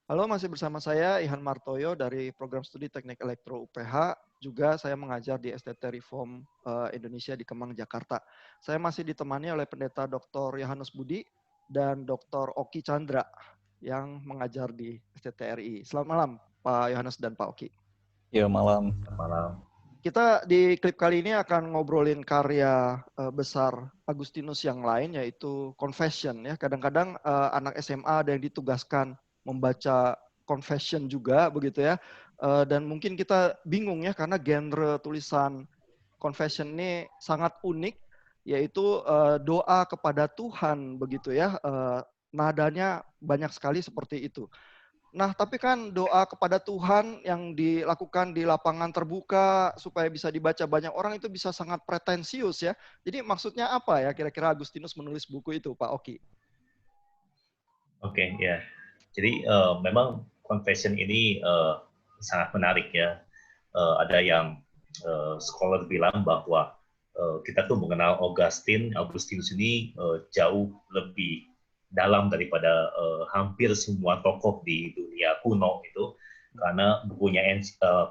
Halo, masih bersama saya Ihan Martoyo dari program studi Teknik Elektro UPH. Juga saya mengajar di STT Reform Indonesia di Kemang, Jakarta. Saya masih ditemani oleh Pendeta Dr. Yohanes Budi dan Dr. Oki Chandra yang mengajar di STT RI. Selamat malam, Pak Yohanes dan Pak Oki. Ya, malam. Malam. Kita di klip kali ini akan ngobrolin karya besar Agustinus yang lain, yaitu Confession. Ya, kadang-kadang anak SMA ada yang ditugaskan membaca Confession juga, begitu ya. Dan mungkin kita bingung ya, karena genre tulisan Confession ini sangat unik, yaitu doa kepada Tuhan, begitu ya. Nadanya banyak sekali seperti itu. Nah, tapi kan doa kepada Tuhan yang dilakukan di lapangan terbuka supaya bisa dibaca banyak orang itu bisa sangat pretensius ya. Jadi maksudnya apa ya kira-kira Agustinus menulis buku itu, Pak Oki? Oke, ya. Jadi memang confession ini sangat menarik ya. Ada yang scholar bilang bahwa kita tuh mengenal Agustinus ini jauh lebih dalam daripada hampir semua tokoh di dunia kuno itu, karena bukunya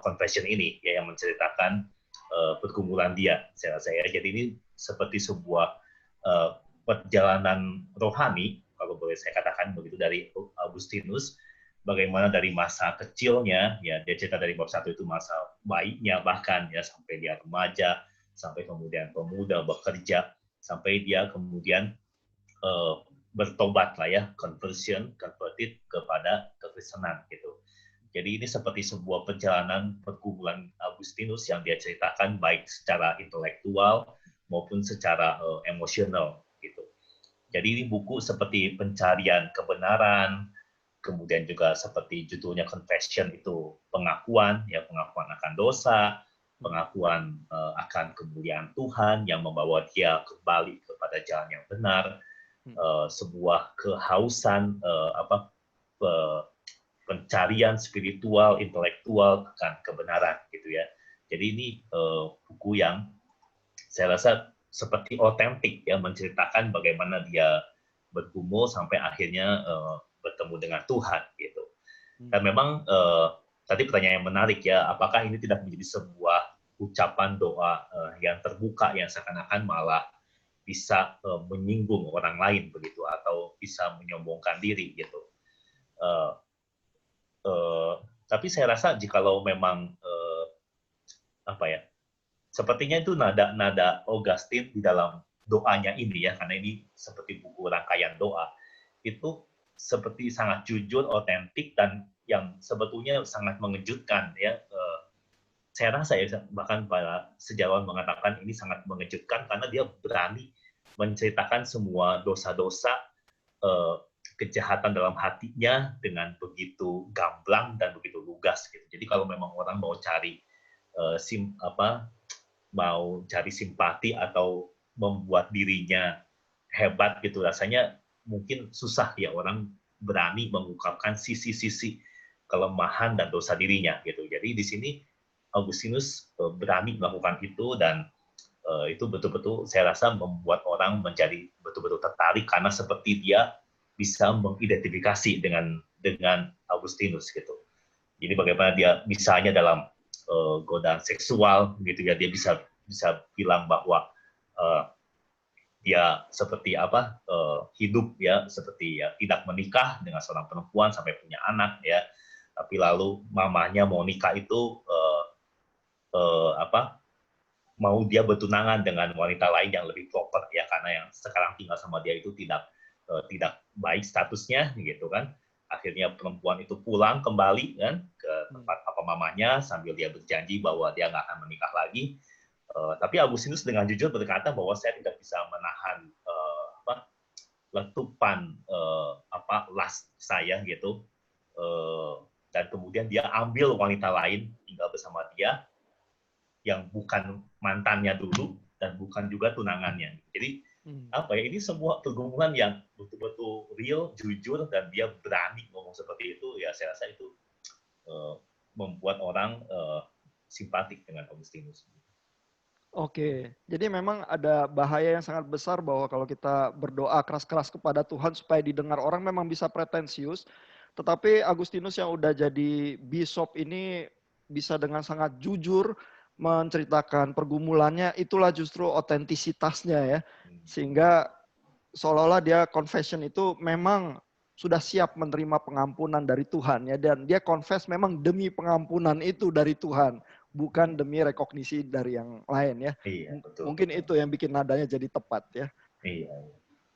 Confession ini ya yang menceritakan pergumulan dia, saya rasa ya. Jadi ini seperti sebuah perjalanan rohani, kalau boleh saya katakan begitu, dari Agustinus, bagaimana dari masa kecilnya, ya dia cerita dari bab 1 itu masa baiknya bahkan ya, sampai dia remaja, sampai kemudian pemuda bekerja, sampai dia kemudian bertobat lah ya, converted kepada kekristenan gitu. Jadi ini seperti sebuah perjalanan pergumulan Agustinus yang dia ceritakan baik secara intelektual maupun secara emosional gitu. Jadi ini buku seperti pencarian kebenaran, kemudian juga seperti judulnya Confession itu pengakuan, ya pengakuan akan dosa, pengakuan akan kemuliaan Tuhan yang membawa dia kembali kepada jalan yang benar, sebuah kehausan pencarian spiritual, intelektual akan kebenaran gitu ya. Jadi ini buku yang saya rasa seperti otentik ya, menceritakan bagaimana dia bergumul sampai akhirnya bertemu dengan Tuhan gitu. Dan memang tadi pertanyaan yang menarik ya, apakah ini tidak menjadi sebuah ucapan doa yang terbuka yang seakan-akan malah bisa menyinggung orang lain begitu, atau bisa menyombongkan diri gitu. Tapi saya rasa jikalau memang apa ya, sepertinya itu nada Augustine di dalam doanya ini ya, karena ini seperti buku rangkaian doa, itu seperti sangat jujur, otentik, dan yang sebetulnya sangat mengejutkan ya. Saya rasa ya, bahkan para sejarawan mengatakan ini sangat mengejutkan karena dia berani menceritakan semua dosa-dosa, kejahatan dalam hatinya dengan begitu gamblang dan begitu lugas gitu. Jadi kalau memang orang mau cari mau cari simpati atau membuat dirinya hebat gitu, rasanya mungkin susah ya orang berani mengungkapkan sisi-sisi kelemahan dan dosa dirinya gitu. Jadi di sini Agustinus berani melakukan itu, dan itu betul-betul saya rasa membuat orang menjadi betul-betul tertarik karena seperti dia bisa mengidentifikasi dengan Agustinus gitu. Jadi bagaimana dia misalnya dalam godaan seksual gitu ya, dia bisa bilang bahwa dia seperti hidup ya seperti ya tidak menikah dengan seorang perempuan sampai punya anak ya, tapi lalu mamanya mau nikah itu mau dia bertunangan dengan wanita lain yang lebih proper ya, karena yang sekarang tinggal sama dia itu tidak baik statusnya gitu kan. Akhirnya perempuan itu pulang kembali kan ke tempat papa mamanya sambil dia berjanji bahwa dia nggak akan menikah lagi. Tapi Agustinus dengan jujur berkata bahwa saya tidak bisa menahan letupan lust saya gitu. Dan kemudian dia ambil wanita lain tinggal bersama dia yang bukan mantannya dulu dan bukan juga tunangannya. Jadi ini semua pergumulan yang betul-betul real, jujur, dan dia berani ngomong seperti itu ya. Saya rasa itu membuat orang simpatik dengan Agustinus. Oke, jadi memang ada bahaya yang sangat besar bahwa kalau kita berdoa keras-keras kepada Tuhan supaya didengar orang memang bisa pretensius. Tetapi Agustinus yang udah jadi bishop ini bisa dengan sangat jujur menceritakan pergumulannya, itulah justru otentisitasnya ya. Sehingga seolah-olah dia confession itu memang sudah siap menerima pengampunan dari Tuhan ya, dan dia confess memang demi pengampunan itu dari Tuhan, bukan demi rekognisi dari yang lain ya. Iya, betul, Mungkin betul. itu yang bikin nadanya jadi tepat ya. Iya.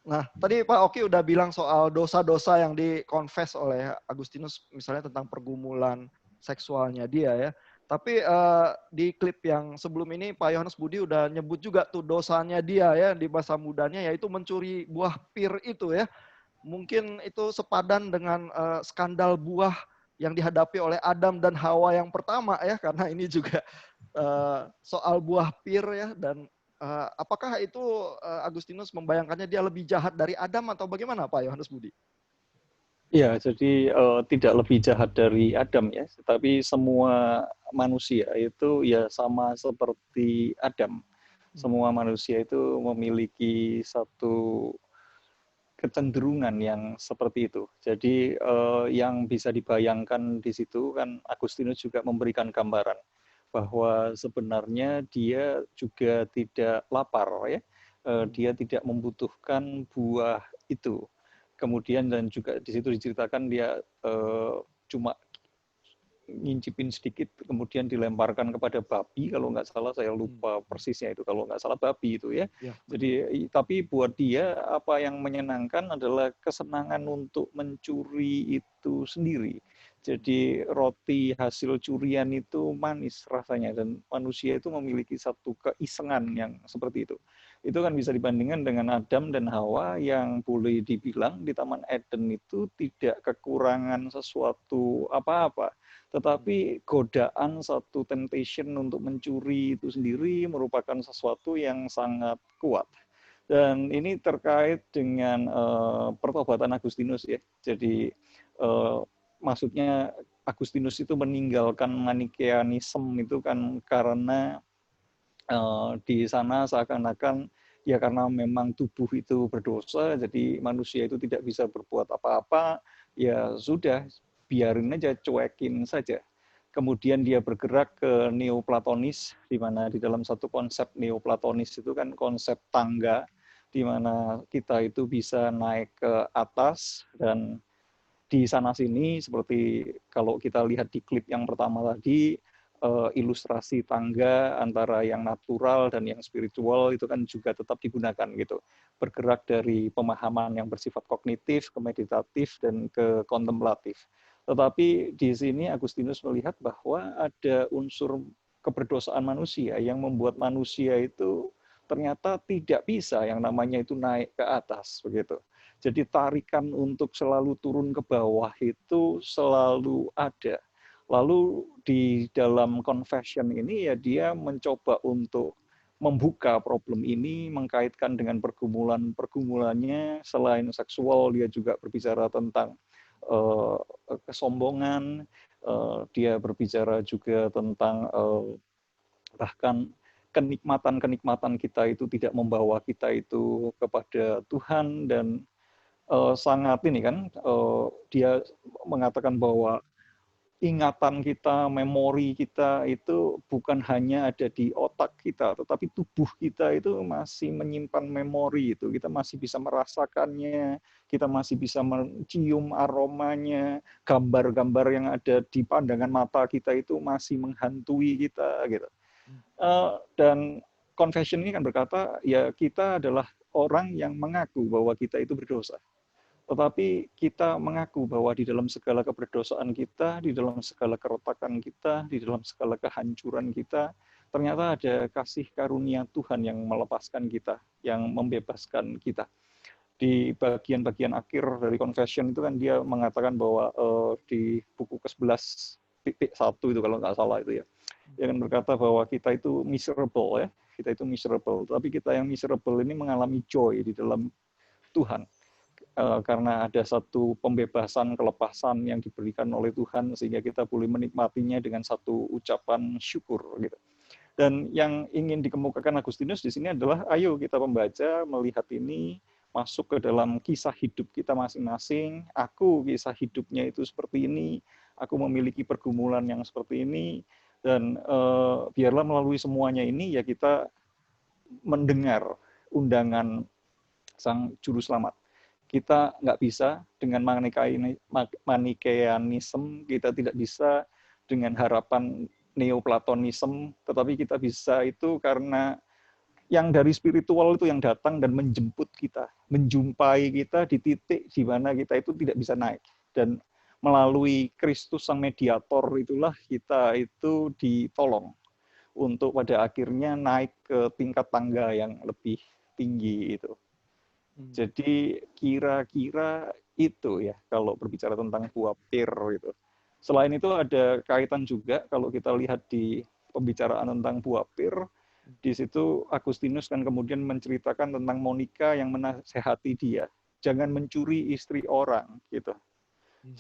Nah, tadi Pak Oki udah bilang soal dosa-dosa yang dikonfes oleh Agustinus, misalnya tentang pergumulan seksualnya dia ya. Tapi di klip yang sebelum ini Pak Yohanes Budi udah nyebut juga tuh dosanya dia ya di masa mudanya, yaitu mencuri buah pir itu ya. Mungkin itu sepadan dengan skandal buah yang dihadapi oleh Adam dan Hawa yang pertama ya, karena ini juga soal buah pir ya. Dan apakah itu Agustinus membayangkannya dia lebih jahat dari Adam atau bagaimana Pak Yohanes Budi? Ya, jadi tidak lebih jahat dari Adam ya, tapi semua manusia itu ya sama seperti Adam. Semua manusia itu memiliki satu kecenderungan yang seperti itu. Jadi yang bisa dibayangkan di situ kan Agustinus juga memberikan gambaran bahwa sebenarnya dia juga tidak lapar ya. Dia tidak membutuhkan buah itu. Kemudian dan juga di situ diceritakan dia cuma ngincipin sedikit, kemudian dilemparkan kepada babi, kalau nggak salah, saya lupa persisnya itu, kalau nggak salah babi itu ya. Jadi, tapi buat dia apa yang menyenangkan adalah kesenangan untuk mencuri itu sendiri. Jadi roti hasil curian itu manis rasanya, dan manusia itu memiliki satu keisengan yang seperti itu. Itu kan bisa dibandingkan dengan Adam dan Hawa yang boleh dibilang di Taman Eden itu tidak kekurangan sesuatu apa-apa. Tetapi godaan satu temptation untuk mencuri itu sendiri merupakan sesuatu yang sangat kuat. Dan ini terkait dengan pertobatan Agustinus ya. Jadi maksudnya Agustinus itu meninggalkan Manikeanisme itu kan karena di sana seakan-akan ya karena memang tubuh itu berdosa, jadi manusia itu tidak bisa berbuat apa-apa, ya sudah, biarin aja, cuekin saja. Kemudian dia bergerak ke Neoplatonis, di mana di dalam satu konsep Neoplatonis itu kan konsep tangga, di mana kita itu bisa naik ke atas, dan di sana-sini seperti kalau kita lihat di klip yang pertama tadi, ilustrasi tangga antara yang natural dan yang spiritual itu kan juga tetap digunakan gitu. Bergerak dari pemahaman yang bersifat kognitif ke meditatif dan ke kontemplatif. Tetapi di sini Agustinus melihat bahwa ada unsur keberdosaan manusia yang membuat manusia itu ternyata tidak bisa yang namanya itu naik ke atas begitu. Jadi tarikan untuk selalu turun ke bawah itu selalu ada. Lalu di dalam confession ini ya dia mencoba untuk membuka problem ini, mengkaitkan dengan pergumulannya. Selain seksual, dia juga berbicara tentang kesombongan, dia berbicara juga tentang bahkan kenikmatan-kenikmatan kita itu tidak membawa kita itu kepada Tuhan, dan sangat ini kan, dia mengatakan bahwa ingatan kita, memori kita itu bukan hanya ada di otak kita, tetapi tubuh kita itu masih menyimpan memori itu. Kita masih bisa merasakannya, kita masih bisa mencium aromanya, gambar-gambar yang ada di pandangan mata kita itu masih menghantui kita gitu. Dan confession ini kan berkata, ya kita adalah orang yang mengaku bahwa kita itu berdosa. Tetapi kita mengaku bahwa di dalam segala keberdosaan kita, di dalam segala keretakan kita, di dalam segala kehancuran kita, ternyata ada kasih karunia Tuhan yang melepaskan kita, yang membebaskan kita. Di bagian-bagian akhir dari confession itu kan dia mengatakan bahwa di buku ke-11.1 itu kalau nggak salah itu ya, dia kan berkata bahwa kita itu miserable ya, kita itu miserable, tapi kita yang miserable ini mengalami joy di dalam Tuhan. Karena ada satu pembebasan, kelepasan yang diberikan oleh Tuhan, sehingga kita boleh menikmatinya dengan satu ucapan syukur. Gitu. Dan yang ingin dikemukakan Agustinus di sini adalah, ayo kita membaca, melihat ini, masuk ke dalam kisah hidup kita masing-masing. Aku kisah hidupnya itu seperti ini, aku memiliki pergumulan yang seperti ini, dan biarlah melalui semuanya ini ya kita mendengar undangan Sang Juru Selamat. Kita nggak bisa dengan Manikeanisme, kita tidak bisa dengan harapan Neoplatonisme, tetapi kita bisa itu karena yang dari spiritual itu yang datang dan menjemput kita, menjumpai kita di titik di mana kita itu tidak bisa naik. Dan melalui Kristus Sang Mediator itulah kita itu ditolong untuk pada akhirnya naik ke tingkat tangga yang lebih tinggi itu. Jadi kira-kira itu ya kalau berbicara tentang buah pir itu. Selain itu ada kaitan juga kalau kita lihat di pembicaraan tentang buah pir, di situ Agustinus kan kemudian menceritakan tentang Monica yang menasehati dia, jangan mencuri istri orang gitu.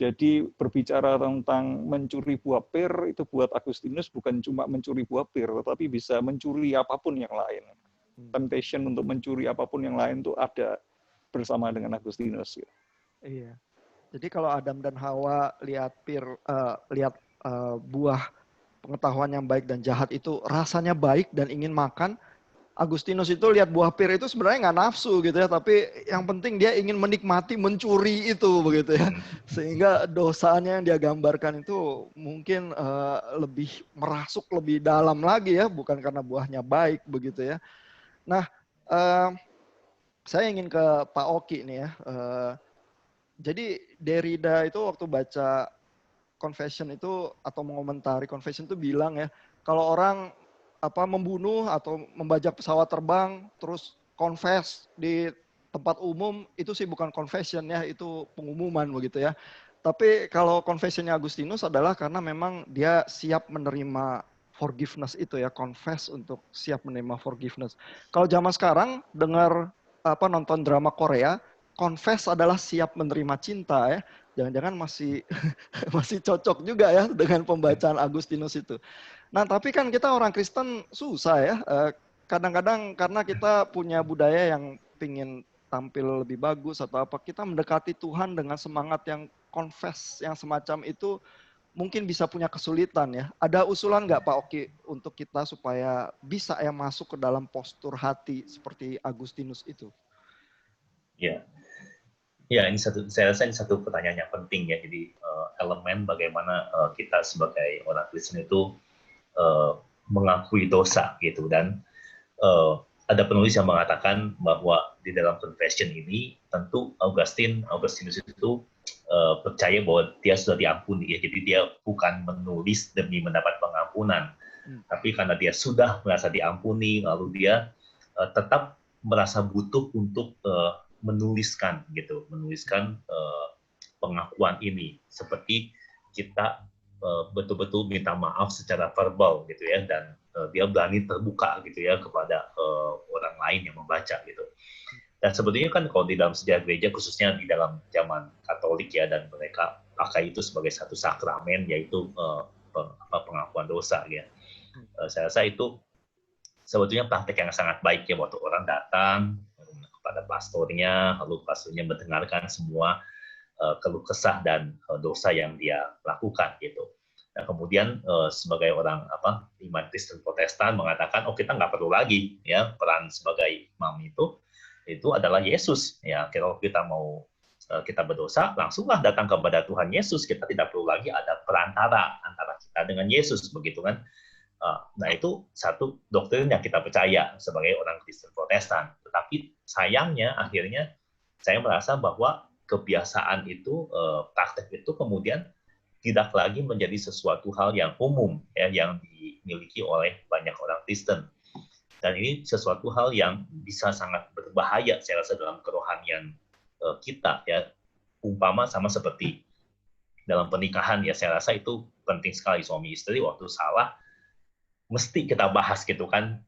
Jadi berbicara tentang mencuri buah pir itu buat Agustinus bukan cuma mencuri buah pir, tetapi bisa mencuri apapun yang lain. Temptation untuk mencuri apapun yang lain itu ada bersama dengan Agustinus. Iya. Jadi kalau Adam dan Hawa lihat buah pengetahuan yang baik dan jahat itu rasanya baik dan ingin makan, Agustinus itu lihat buah pir itu sebenarnya nggak nafsu gitu ya, tapi yang penting dia ingin menikmati, mencuri itu begitu ya. Sehingga dosanya yang dia gambarkan itu mungkin lebih merasuk lebih dalam lagi ya, bukan karena buahnya baik begitu ya. Nah, saya ingin ke Pak Oki nih ya. Jadi Derrida itu waktu baca Confession itu atau mengomentari Confession itu bilang ya, kalau orang membunuh atau membajak pesawat terbang terus confess di tempat umum itu sih bukan confession ya, itu pengumuman begitu ya. Tapi kalau confessionnya Agustinus adalah karena memang dia siap menerima forgiveness itu ya, confess untuk siap menerima forgiveness. Kalau zaman sekarang dengar nonton drama Korea, confess adalah siap menerima cinta ya. Jangan-jangan masih cocok juga ya dengan pembacaan Agustinus itu. Nah, tapi kan kita orang Kristen susah ya. Kadang-kadang karena kita punya budaya yang pingin tampil lebih bagus atau apa, kita mendekati Tuhan dengan semangat yang confess, yang semacam itu mungkin bisa punya kesulitan ya. Ada usulan nggak Pak Oki untuk kita supaya bisa ya masuk ke dalam postur hati seperti Agustinus itu? Ya. Ya, saya rasa ini satu pertanyaan yang penting ya. Jadi elemen bagaimana kita sebagai orang Kristen itu mengakui dosa gitu. Dan ada penulis yang mengatakan bahwa di dalam confession ini tentu Augustinus itu percaya bahwa dia sudah diampuni ya. Jadi dia bukan menulis demi mendapat pengampunan, tapi karena dia sudah merasa diampuni, lalu dia tetap merasa butuh untuk menuliskan pengakuan ini, seperti kita betul-betul minta maaf secara verbal gitu ya, dan dia berani terbuka gitu ya kepada orang lain yang membaca gitu. Dan sebetulnya kan kalau di dalam sejarah gereja, khususnya di dalam zaman Katolik ya, dan mereka pakai itu sebagai satu sakramen, yaitu pengakuan dosa ya. Saya rasa itu sebetulnya praktek yang sangat baik ya, waktu orang datang pada pastornya, lalu pastornya mendengarkan semua keluh kesah dan dosa yang dia lakukan gitu. Nah, kemudian sebagai orang iman Kristen Protestan mengatakan, kita nggak perlu lagi ya peran sebagai imam itu adalah Yesus ya. Kalau kita mau kita berdosa, langsunglah datang kepada Tuhan Yesus. Kita tidak perlu lagi ada perantara antara kita dengan Yesus begitu kan. Nah, itu satu doktrin yang kita percaya sebagai orang Kristen Protestan. Tetapi sayangnya akhirnya saya merasa bahwa kebiasaan itu, praktek itu kemudian tidak lagi menjadi sesuatu hal yang umum ya, yang dimiliki oleh banyak orang Kristen. Dan ini sesuatu hal yang bisa sangat berbahaya saya rasa dalam kerohanian kita ya. Umpama sama seperti dalam pernikahan ya, saya rasa itu penting sekali, suami istri waktu salah mesti kita bahas gitu kan,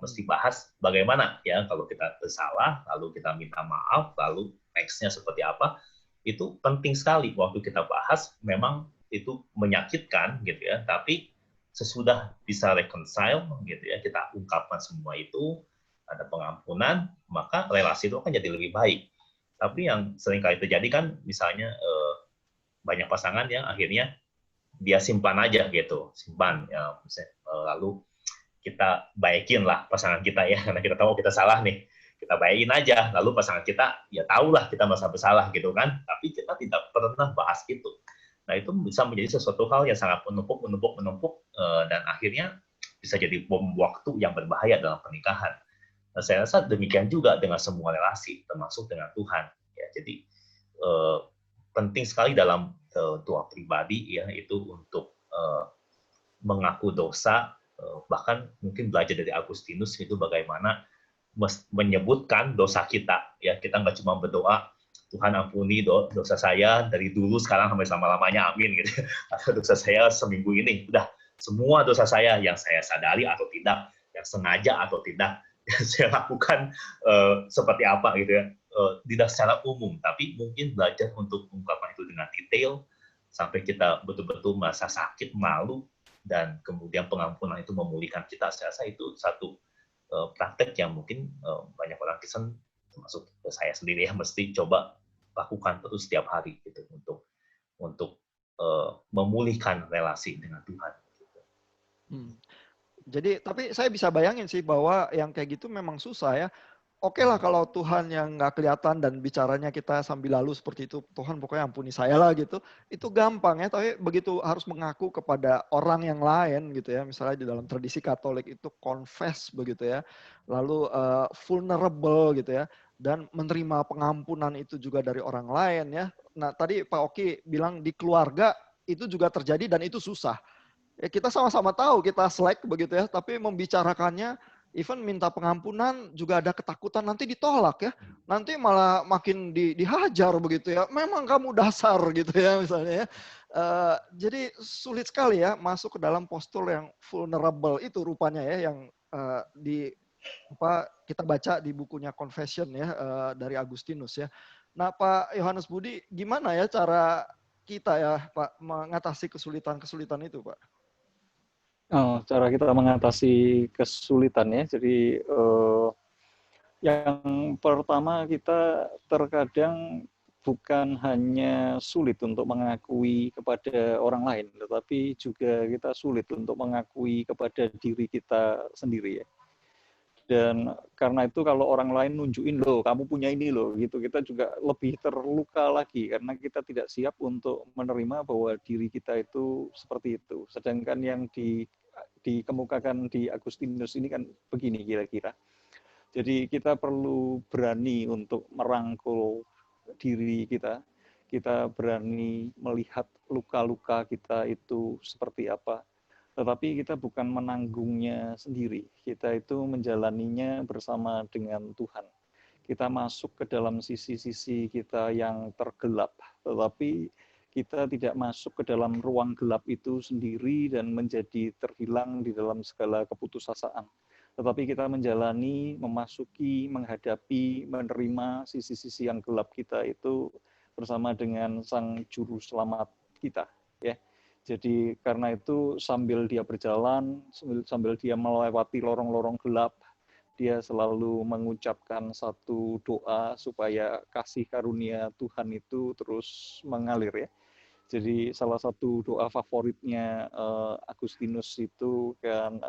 mesti bahas bagaimana ya kalau kita bersalah, lalu kita minta maaf, lalu next-nya seperti apa. Itu penting sekali waktu kita bahas. Memang itu menyakitkan gitu ya, tapi sesudah bisa reconcile gitu ya, kita ungkapkan semua itu, ada pengampunan, maka relasi itu akan jadi lebih baik. Tapi yang sering kali terjadi kan misalnya banyak pasangan yang akhirnya dia simpan aja gitu, simpan ya, misalnya, lalu kita baikin lah pasangan kita ya, karena kita tahu kita salah nih, kita baikin aja, lalu pasangan kita ya tahulah kita merasa bersalah gitu kan, tapi kita tidak pernah bahas itu. Nah itu bisa menjadi sesuatu hal yang sangat menumpuk, dan akhirnya bisa jadi bom waktu yang berbahaya dalam pernikahan. Nah, saya rasa demikian juga dengan semua relasi, termasuk dengan Tuhan. Ya, jadi penting sekali dalam doa pribadi ya itu untuk mengaku dosa, bahkan mungkin belajar dari Agustinus itu bagaimana menyebutkan dosa kita. Ya, kita nggak cuma berdoa Tuhan ampuni dosa saya dari dulu sekarang sampai selama-lamanya, amin gitu. Atau dosa saya seminggu ini, udah semua dosa saya yang saya sadari atau tidak, yang sengaja atau tidak, yang saya lakukan seperti apa gitu ya. Tidak secara umum, tapi mungkin belajar untuk mengungkapkan itu dengan detail sampai kita betul-betul merasa sakit, malu, dan kemudian pengampunan itu memulihkan kita. Saya rasa itu satu praktek yang mungkin banyak orang Kristen termasuk saya sendiri ya mesti coba lakukan terus setiap hari gitu untuk memulihkan relasi dengan Tuhan. Gitu. Jadi tapi saya bisa bayangin sih bahwa yang kayak gitu memang susah ya. Oke lah kalau Tuhan yang nggak kelihatan dan bicaranya kita sambil lalu seperti itu, Tuhan pokoknya ampuni saya lah gitu, itu gampang ya. Tapi begitu harus mengaku kepada orang yang lain gitu ya, misalnya di dalam tradisi Katolik itu confess begitu ya, lalu vulnerable gitu ya, dan menerima pengampunan itu juga dari orang lain ya. Nah tadi Pak Oki bilang di keluarga itu juga terjadi dan itu susah. Ya kita sama-sama tahu kita slack begitu ya, tapi membicarakannya, even minta pengampunan juga ada ketakutan nanti ditolak ya, nanti malah makin dihajar begitu ya, memang kamu dasar gitu ya misalnya ya. Jadi sulit sekali ya masuk ke dalam postur yang vulnerable itu rupanya ya, yang di apa kita baca di bukunya Confession ya dari Agustinus ya. Nah Pak Yohanes Budi, gimana ya cara kita ya Pak mengatasi kesulitan-kesulitan itu Pak? Cara kita mengatasi kesulitan ya. Jadi yang pertama kita terkadang bukan hanya sulit untuk mengakui kepada orang lain, tetapi juga kita sulit untuk mengakui kepada diri kita sendiri ya. Dan karena itu kalau orang lain nunjukin loh, kamu punya ini loh, gitu kita juga lebih terluka lagi karena kita tidak siap untuk menerima bahwa diri kita itu seperti itu. Sedangkan yang dikemukakan di Agustinus ini kan begini kira-kira. Jadi kita perlu berani untuk merangkul diri kita. Kita berani melihat luka-luka kita itu seperti apa. Tetapi kita bukan menanggungnya sendiri. Kita itu menjalaninya bersama dengan Tuhan. Kita masuk ke dalam sisi-sisi kita yang tergelap. Tetapi kita tidak masuk ke dalam ruang gelap itu sendiri dan menjadi terhilang di dalam segala keputusasaan. Tetapi kita menjalani, memasuki, menghadapi, menerima sisi-sisi yang gelap kita itu bersama dengan Sang Juru Selamat kita. Ya. Jadi karena itu sambil dia berjalan, sambil dia melewati lorong-lorong gelap, dia selalu mengucapkan satu doa supaya kasih karunia Tuhan itu terus mengalir ya. Jadi salah satu doa favoritnya Agustinus itu kan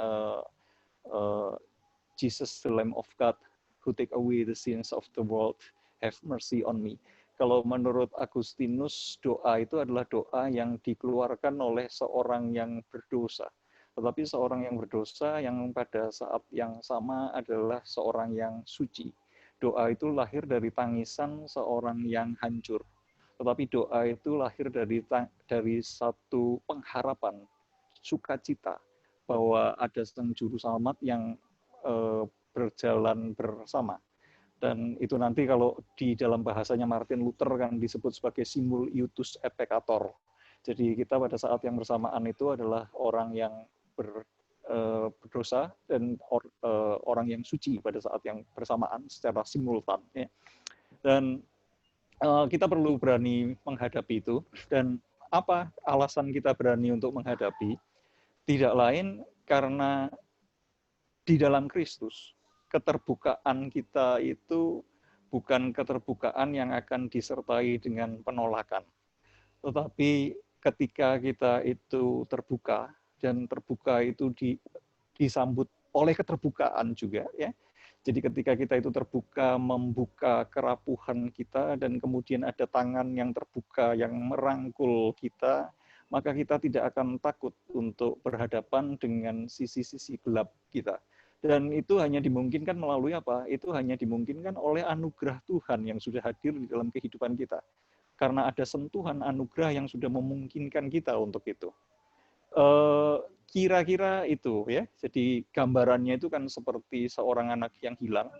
Jesus the Lamb of God who take away the sins of the world, have mercy on me. Kalau menurut Agustinus, doa itu adalah doa yang dikeluarkan oleh seorang yang berdosa. Tetapi seorang yang berdosa yang pada saat yang sama adalah seorang yang suci. Doa itu lahir dari tangisan seorang yang hancur. Tetapi doa itu lahir dari satu pengharapan, sukacita, bahwa ada Sang Juru Selamat yang berjalan bersama. Dan itu nanti kalau di dalam bahasanya Martin Luther kan disebut sebagai simul iutus et peccator. Jadi kita pada saat yang bersamaan itu adalah orang yang berdosa dan orang yang suci pada saat yang bersamaan secara simultan. Ya. Dan kita perlu berani menghadapi itu. Dan apa alasan kita berani untuk menghadapi? Tidak lain karena di dalam Kristus keterbukaan kita itu bukan keterbukaan yang akan disertai dengan penolakan. Tetapi ketika kita itu terbuka, dan terbuka itu disambut oleh keterbukaan juga, ya. Jadi ketika kita itu terbuka, membuka kerapuhan kita, dan kemudian ada tangan yang terbuka yang merangkul kita, maka kita tidak akan takut untuk berhadapan dengan sisi-sisi gelap kita. Dan itu hanya dimungkinkan melalui apa? Itu hanya dimungkinkan oleh anugerah Tuhan yang sudah hadir di dalam kehidupan kita. Karena ada sentuhan anugerah yang sudah memungkinkan kita untuk itu. Kira-kira itu ya. Jadi gambarannya itu kan seperti seorang anak yang hilang,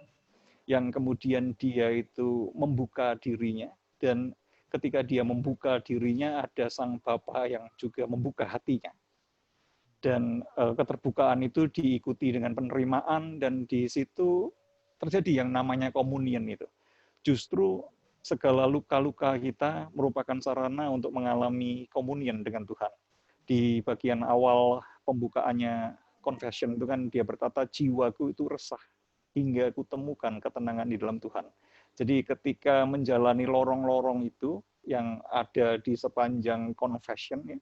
yang kemudian dia itu membuka dirinya, dan ketika dia membuka dirinya ada sang Bapa yang juga membuka hatinya. Dan keterbukaan itu diikuti dengan penerimaan, dan di situ terjadi yang namanya komunion itu. Justru segala luka-luka kita merupakan sarana untuk mengalami komunion dengan Tuhan. Di bagian awal pembukaannya confession itu kan dia berkata, jiwaku itu resah hingga aku temukan ketenangan di dalam Tuhan. Jadi ketika menjalani lorong-lorong itu yang ada di sepanjang confession, ya,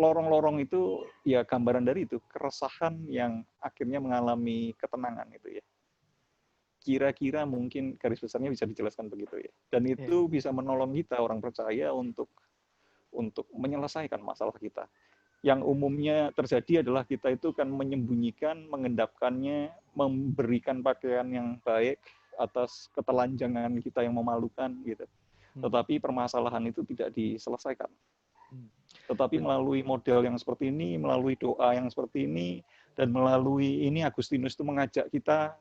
lorong-lorong itu ya gambaran dari itu, keresahan yang akhirnya mengalami ketenangan itu ya. Kira-kira mungkin garis besarnya bisa dijelaskan begitu ya. Dan itu bisa menolong kita orang percaya untuk menyelesaikan masalah kita. Yang umumnya terjadi adalah kita itu kan menyembunyikan, mengendapkannya, memberikan pakaian yang baik atas ketelanjangan kita yang memalukan gitu. Tetapi permasalahan itu tidak diselesaikan. Tetapi melalui model yang seperti ini, melalui doa yang seperti ini, dan melalui ini Agustinus itu mengajak kita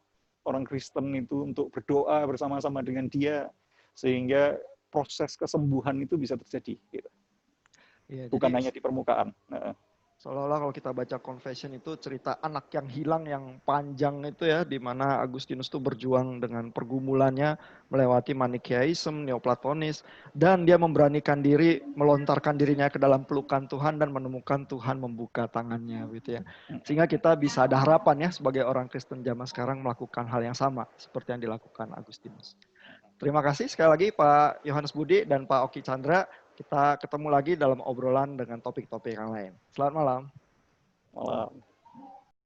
orang Kristen itu untuk berdoa bersama-sama dengan dia, sehingga proses kesembuhan itu bisa terjadi. Gitu. Ya, bukan hanya di permukaan. Seolah-olah kalau kita baca confession itu cerita anak yang hilang yang panjang itu ya, di mana Agustinus itu berjuang dengan pergumulannya melewati Manichaeism, Neoplatonis, dan dia memberanikan diri melontarkan dirinya ke dalam pelukan Tuhan dan menemukan Tuhan membuka tangannya gitu ya. Sehingga kita bisa ada harapan ya sebagai orang Kristen zaman sekarang melakukan hal yang sama seperti yang dilakukan Agustinus. Terima kasih sekali lagi Pak Yohanes Budi dan Pak Oki Chandra. Kita ketemu lagi dalam obrolan dengan topik-topik yang lain. Selamat malam. Malam.